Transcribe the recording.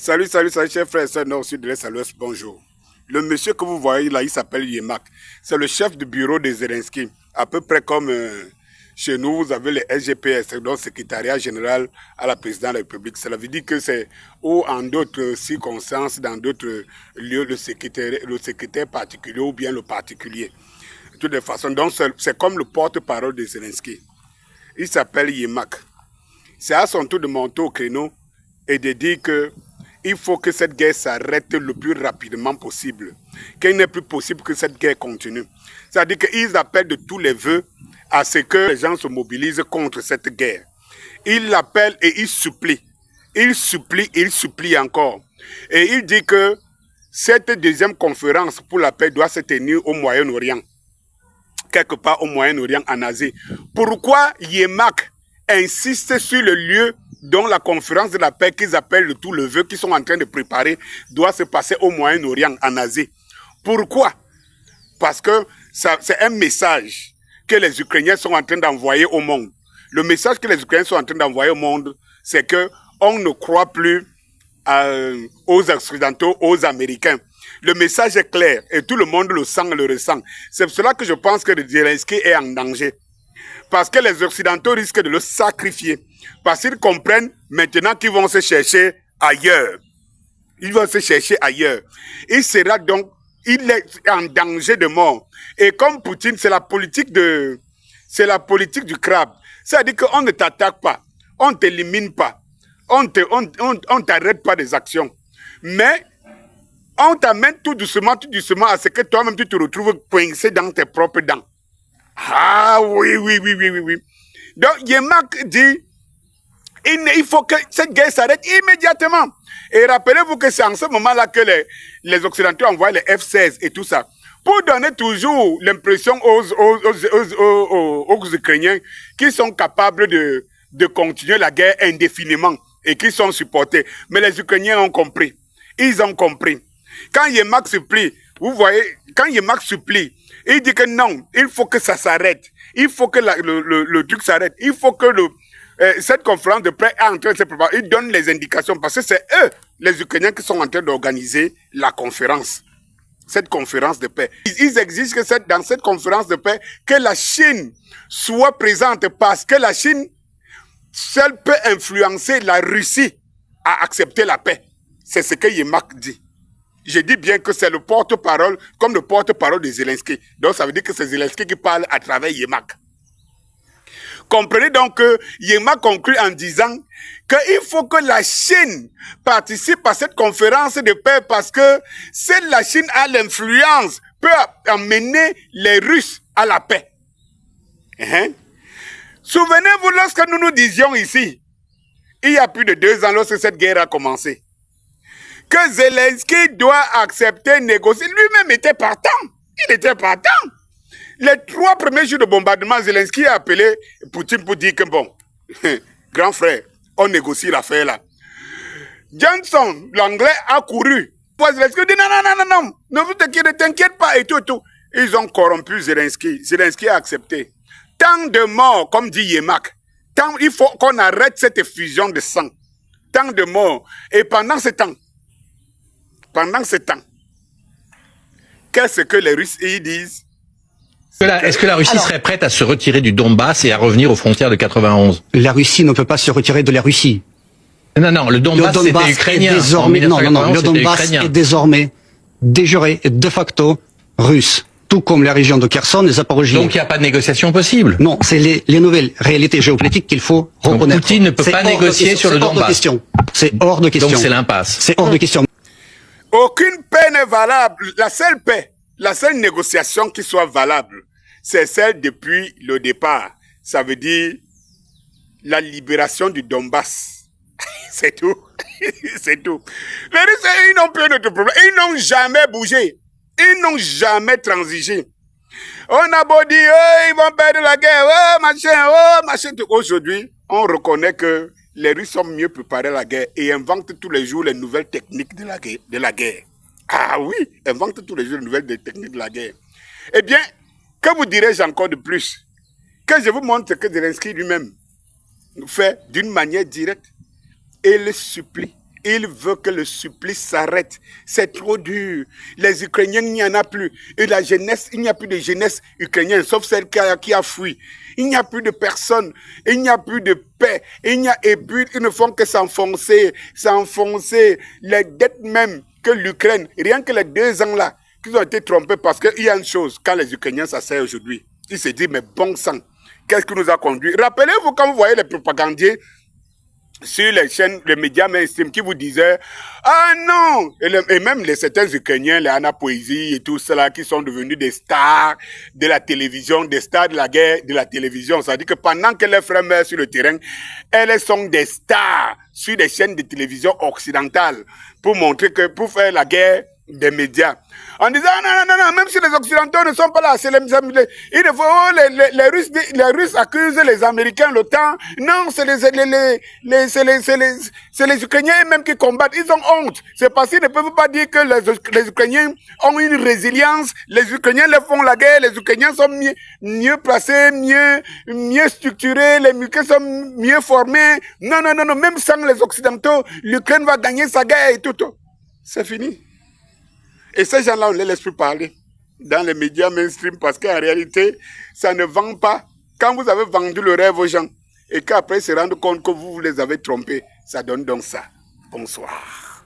Salut, chers frères et sœurs nord, sud, de l'est à l'ouest, bonjour. Le monsieur que vous voyez là, il s'appelle Yemak. C'est le chef du bureau de Zelensky. À peu près comme chez nous, vous avez le SGPS, donc Secrétariat Général à la Présidence de la République. Cela veut dire que c'est, ou en d'autres circonstances, dans d'autres lieux, le secrétaire particulier ou bien le particulier. De toutes les façons, donc c'est comme le porte-parole de Zelensky. Il s'appelle Yemak. C'est à son tour de monter au créneau et de dire que il faut que cette guerre s'arrête le plus rapidement possible. Qu'il n'est plus possible que cette guerre continue. C'est-à-dire qu'ils appellent de tous les vœux à ce que les gens se mobilisent contre cette guerre. Ils l'appellent et ils supplient. Ils supplient encore. Et il dit que cette deuxième conférence pour la paix doit se tenir au Moyen-Orient. Quelque part au Moyen-Orient, en Asie. Pourquoi Yemak insiste sur le lieu dont la conférence de la paix qu'ils appellent de tout le vœu, qu'ils sont en train de préparer, doit se passer au Moyen-Orient, en Asie. Pourquoi? Parce que c'est un message que les Ukrainiens sont en train d'envoyer au monde. Le message que les Ukrainiens sont en train d'envoyer au monde, c'est que on ne croit plus aux Occidentaux, aux Américains. Le message est clair et tout le monde le sent et le ressent. C'est pour cela que je pense que Zelensky est en danger. Parce que les Occidentaux risquent de le sacrifier. Parce qu'ils comprennent maintenant qu'ils vont se chercher ailleurs. Ils vont se chercher ailleurs. Il sera donc, il est en danger de mort. Et comme Poutine, c'est la politique du crabe. C'est-à-dire qu'on ne t'attaque pas, on ne t'élimine pas, on t'arrête pas des actions. Mais on t'amène tout doucement à ce que toi-même tu te retrouves coincé dans tes propres dents. Ah oui. Donc Yemak dit, il faut que cette guerre s'arrête immédiatement. Et rappelez-vous que c'est en ce moment-là que les Occidentaux envoient les F-16 et tout ça. Pour donner toujours l'impression aux Ukrainiens qu'ils sont capables de continuer la guerre indéfiniment et qu'ils sont supportés. Mais les Ukrainiens ont compris. Ils ont compris. Quand Yemak supplie, vous voyez, quand Yemak supplie, il dit que non, il faut que ça s'arrête. Il faut que le truc s'arrête. Il faut que cette conférence de paix est en train de se préparer. Il donne les indications parce que c'est eux, les Ukrainiens, qui sont en train d'organiser la conférence. Cette conférence de paix. Ils exigent que dans cette conférence de paix, que la Chine soit présente parce que la Chine seule peut influencer la Russie à accepter la paix. C'est ce que Yemak dit. Je dis bien que c'est le porte-parole, comme le porte-parole de Zelensky. Donc ça veut dire que c'est Zelensky qui parle à travers Yemak. Comprenez donc que Yemak conclut en disant qu'il faut que la Chine participe à cette conférence de paix parce que si la Chine a l'influence, peut amener les Russes à la paix. Souvenez-vous lorsque nous nous disions ici, il y a plus de 2 ans lorsque cette guerre a commencé, que Zelensky doit accepter, négocier. Lui-même était partant. Il était partant. Les 3 premiers jours de bombardement, Zelensky a appelé Poutine pour dire que bon, grand frère, on négocie l'affaire là. Johnson, l'anglais, a couru. Zelensky dit non, ne t'inquiète pas et tout. Ils ont corrompu Zelensky. Zelensky a accepté. Tant de morts, comme dit Yemak, il faut qu'on arrête cette effusion de sang. Tant de morts. Et pendant ce temps, qu'est-ce que les Russes y disent? Est-ce que la Russie serait prête à se retirer du Donbass et à revenir aux frontières de 91? La Russie ne peut pas se retirer de la Russie. Non, le Donbass c'était ukrainien. Le Donbass est désormais de jure et de facto russe, tout comme la région de Kherson et Zaporozhye. Donc il n'y a pas de négociation possible? Non, c'est les nouvelles réalités géopolitiques qu'il faut reconnaître. Donc Poutine ne peut pas négocier sur le Donbass. C'est hors de question. Donc c'est l'impasse. C'est hors de question. Aucune paix n'est valable. La seule paix, la seule négociation qui soit valable, c'est celle depuis le départ. Ça veut dire la libération du Donbass. C'est tout. C'est tout. Les Russes, ils n'ont plus d'autre problème. Ils n'ont jamais bougé. Ils n'ont jamais transigé. On a beau dire, ils vont perdre la guerre, machin. Aujourd'hui, on reconnaît que les Russes sont mieux préparés à la guerre et inventent tous les jours les nouvelles techniques de la guerre. Ah oui, inventent tous les jours les nouvelles techniques de la guerre. Eh bien, que vous dirais-je encore de plus? Que je vous montre que Zelensky lui-même fait d'une manière directe. Il supplie, Il veut que le supplice s'arrête. C'est trop dur. Les Ukrainiens, il n'y en a plus. Et la jeunesse, il n'y a plus de jeunesse ukrainienne, sauf celle qui a fui. Il n'y a plus de personnes. Il n'y a plus de paix. Et puis, ils ne font que s'enfoncer. Les dettes même que l'Ukraine, rien que les 2 ans là, qu'ils ont été trompés parce qu'il y a une chose, quand les Ukrainiens s'asseyent aujourd'hui, ils se disent, mais bon sang, qu'est-ce qui nous a conduit? Rappelez-vous quand vous voyez les propagandiers sur les chaînes, les médias mainstream qui vous disaient « Ah non !» Et même certains Ukrainiens, les Anna Poésie et tout cela, qui sont devenus des stars de la télévision, des stars de la guerre de la télévision. Ça veut dire que pendant que leurs frères meurent sur le terrain, elles sont des stars sur des chaînes de télévision occidentales pour montrer que, pour faire la guerre des médias. En disant non, même si les Occidentaux ne sont pas là, c'est les Russes accusent les Américains, l'OTAN. Non, c'est les Ukrainiens même qui combattent. Ils ont honte. C'est parce qu'ils ne peuvent pas dire que les Ukrainiens ont une résilience. Les Ukrainiens leur font la guerre. Les Ukrainiens sont mieux placés, mieux structurés. Les Ukrainiens sont mieux formés. Non. Même sans les Occidentaux, l'Ukraine va gagner sa guerre et tout. C'est fini. Et ces gens-là, on ne les laisse plus parler dans les médias mainstream parce qu'en réalité, ça ne vend pas. Quand vous avez vendu le rêve aux gens et qu'après ils se rendent compte que vous les avez trompés, ça donne donc ça. Bonsoir.